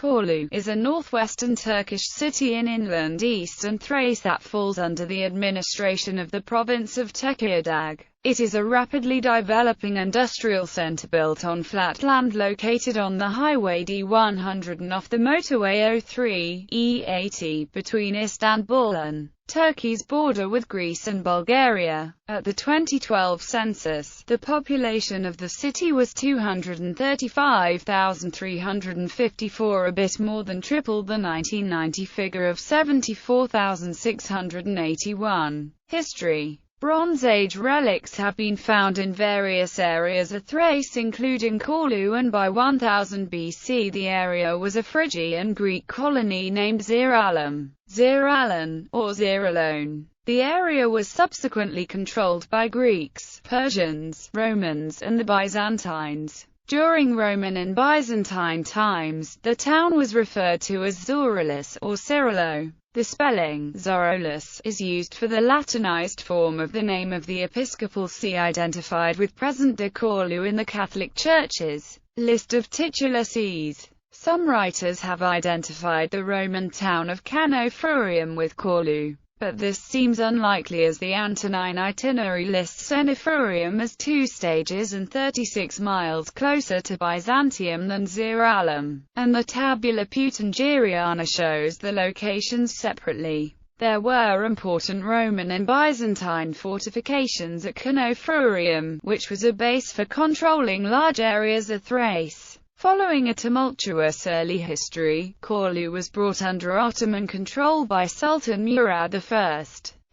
Çorlu is a northwestern Turkish city in inland eastern Thrace that falls under the administration of the province of Tekirdağ. It is a rapidly developing industrial center built on flat land located on the highway D100 and off the motorway 03, E80, between Istanbul and Turkey's border with Greece and Bulgaria. At the 2012 census, the population of the city was 235,354, a bit more than triple the 1990 figure of 74,681. History. Bronze Age relics have been found in various areas of Thrace, including Çorlu, and by 1000 BC the area was a Phrygian Greek colony named Ziralum, Ziralon, or Ziralone. The area was subsequently controlled by Greeks, Persians, Romans, and the Byzantines. During Roman and Byzantine times, the town was referred to as Zorolis, or Cyrilo. The spelling, Zorolis, is used for the Latinized form of the name of the episcopal see identified with present-day Çorlu in the Catholic Church's list of titular sees. Some writers have identified the Roman town of Canofurium with Çorlu, but this seems unlikely as the Antonine itinerary lists Cenefurium as 2 stages and 36 miles closer to Byzantium than Ziralum, and the Tabula Peutingeriana shows the locations separately. There were important Roman and Byzantine fortifications at Canofurium, which was a base for controlling large areas of Thrace. Following a tumultuous early history, Çorlu was brought under Ottoman control by Sultan Murad I,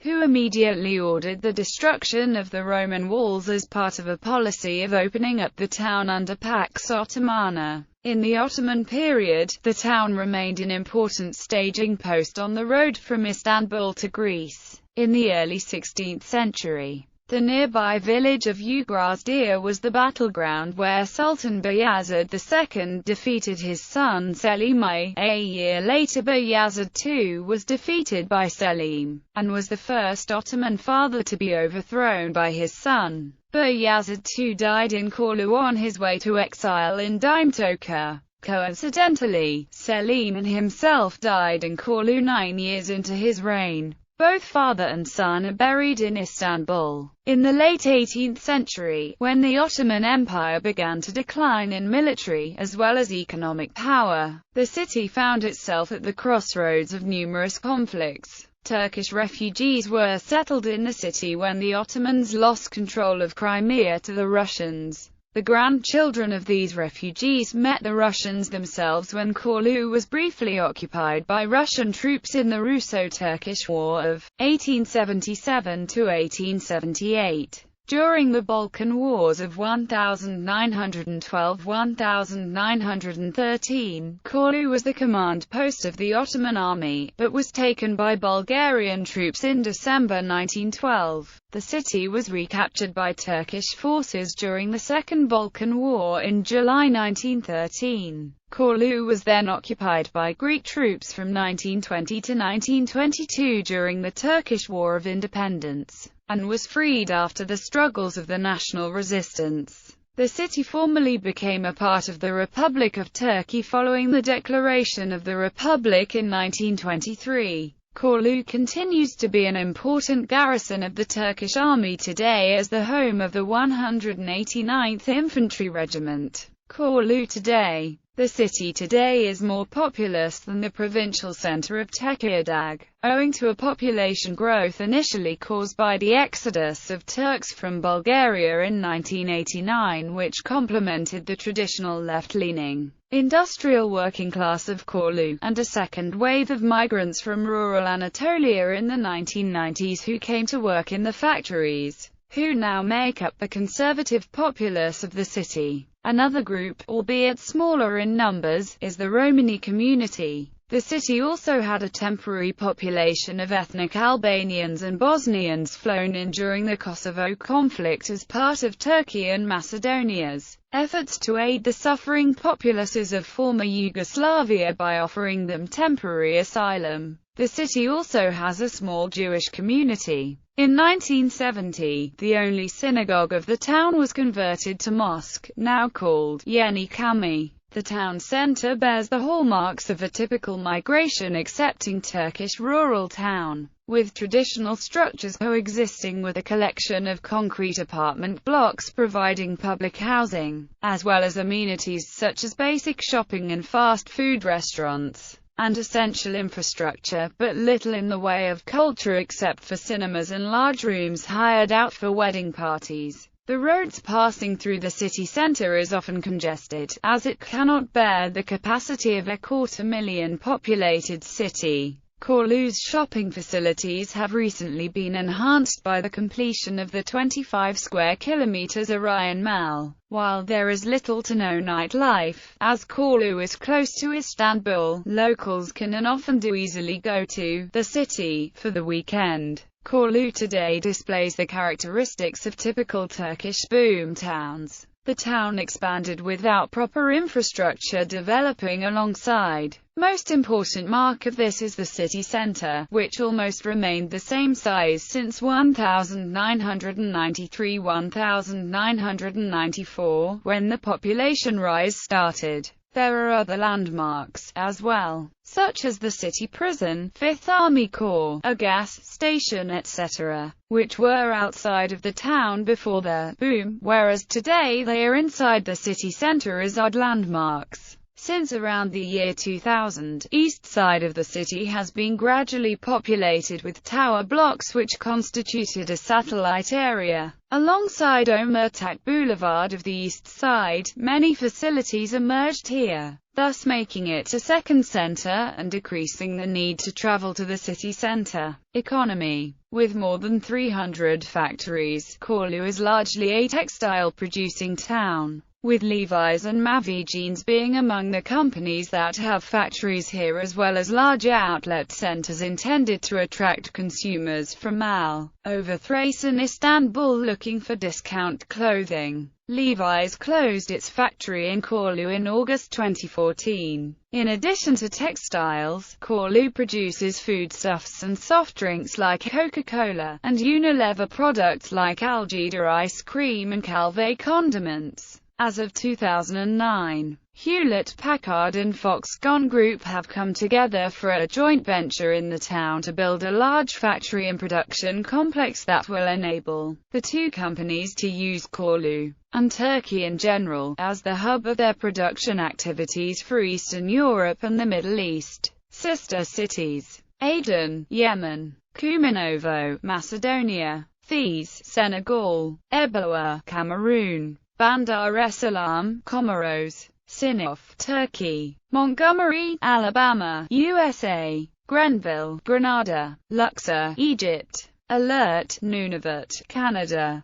who immediately ordered the destruction of the Roman walls as part of a policy of opening up the town under Pax Ottomana. In the Ottoman period, the town remained an important staging post on the road from Istanbul to Greece. In the early 16th century, the nearby village of Ugrazdir was the battleground where Sultan Bayezid II defeated his son Selim I. A year later Bayezid II was defeated by Selim, and was the first Ottoman father to be overthrown by his son. Bayezid II died in Çorlu on his way to exile in Dimtoka. Coincidentally, Selim himself died in Çorlu 9 years into his reign. Both father and son are buried in Istanbul. In the late 18th century, when the Ottoman Empire began to decline in military, as well as economic power, the city found itself at the crossroads of numerous conflicts. Turkish refugees were settled in the city when the Ottomans lost control of Crimea to the Russians. The grandchildren of these refugees met the Russians themselves when Çorlu was briefly occupied by Russian troops in the Russo-Turkish War of 1877 to 1878. During the Balkan Wars of 1912–1913, Çorlu was the command post of the Ottoman army, but was taken by Bulgarian troops in December 1912. The city was recaptured by Turkish forces during the Second Balkan War in July 1913. Çorlu was then occupied by Greek troops from 1920 to 1922 during the Turkish War of Independence, and was freed after the struggles of the national resistance. The city formally became a part of the Republic of Turkey following the declaration of the Republic in 1923. Çorlu continues to be an important garrison of the Turkish army today as the home of the 189th Infantry Regiment. Çorlu today. The city today is more populous than the provincial center of Tekirdağ, owing to a population growth initially caused by the exodus of Turks from Bulgaria in 1989, which complemented the traditional left-leaning industrial working class of Çorlu, and a second wave of migrants from rural Anatolia in the 1990s who came to work in the factories, who now make up the conservative populace of the city. Another group, albeit smaller in numbers, is the Romani community. The city also had a temporary population of ethnic Albanians and Bosnians flown in during the Kosovo conflict as part of Turkey and Macedonia's efforts to aid the suffering populaces of former Yugoslavia by offering them temporary asylum. The city also has a small Jewish community. In 1970, the only synagogue of the town was converted to mosque, now called Yeni Cami. The town center bears the hallmarks of a typical migration-accepting Turkish rural town, with traditional structures coexisting with a collection of concrete apartment blocks providing public housing, as well as amenities such as basic shopping and fast food restaurants, and essential infrastructure, but little in the way of culture except for cinemas and large rooms hired out for wedding parties. The roads passing through the city center is often congested, as it cannot bear the capacity of a 250,000 populated city. Çorlu's shopping facilities have recently been enhanced by the completion of the 25 square kilometers Orion Mall. While there is little to no nightlife, as Çorlu is close to Istanbul, locals can and often do easily go to the city for the weekend. Çorlu today displays the characteristics of typical Turkish boom towns. The town expanded without proper infrastructure developing alongside. Most important mark of this is the city center, which almost remained the same size since 1993–1994, when the population rise started. There are other landmarks, as well, such as the city prison, 5th Army Corps, a gas station etc., which were outside of the town before the boom, whereas today they are inside the city center as odd landmarks. Since around the year 2000, east side of the city has been gradually populated with tower blocks which constituted a satellite area. Alongside Omertak Boulevard of the east side, many facilities emerged here, thus making it a second center and decreasing the need to travel to the city center. Economy. With more than 300 factories, Çorlu is largely a textile-producing town, with Levi's and Mavi Jeans being among the companies that have factories here, as well as large outlet centers intended to attract consumers from Mal, over Thrace and Istanbul looking for discount clothing. Levi's closed its factory in Çorlu in August 2014. In addition to textiles, Çorlu produces foodstuffs and soft drinks like Coca-Cola, and Unilever products like Algida ice cream and Calvé condiments. As of 2009, Hewlett-Packard and Foxconn Group have come together for a joint venture in the town to build a large factory and production complex that will enable the two companies to use Çorlu, and Turkey in general, as the hub of their production activities for Eastern Europe and the Middle East. Sister cities: Aden, Yemen; Kumanovo, Macedonia; Fez, Senegal; Eboa, Cameroon; Bandar es Salaam, Comoros; Sinop, Turkey; Montgomery, Alabama, USA; Grenville, Grenada; Luxor, Egypt; Alert, Nunavut, Canada;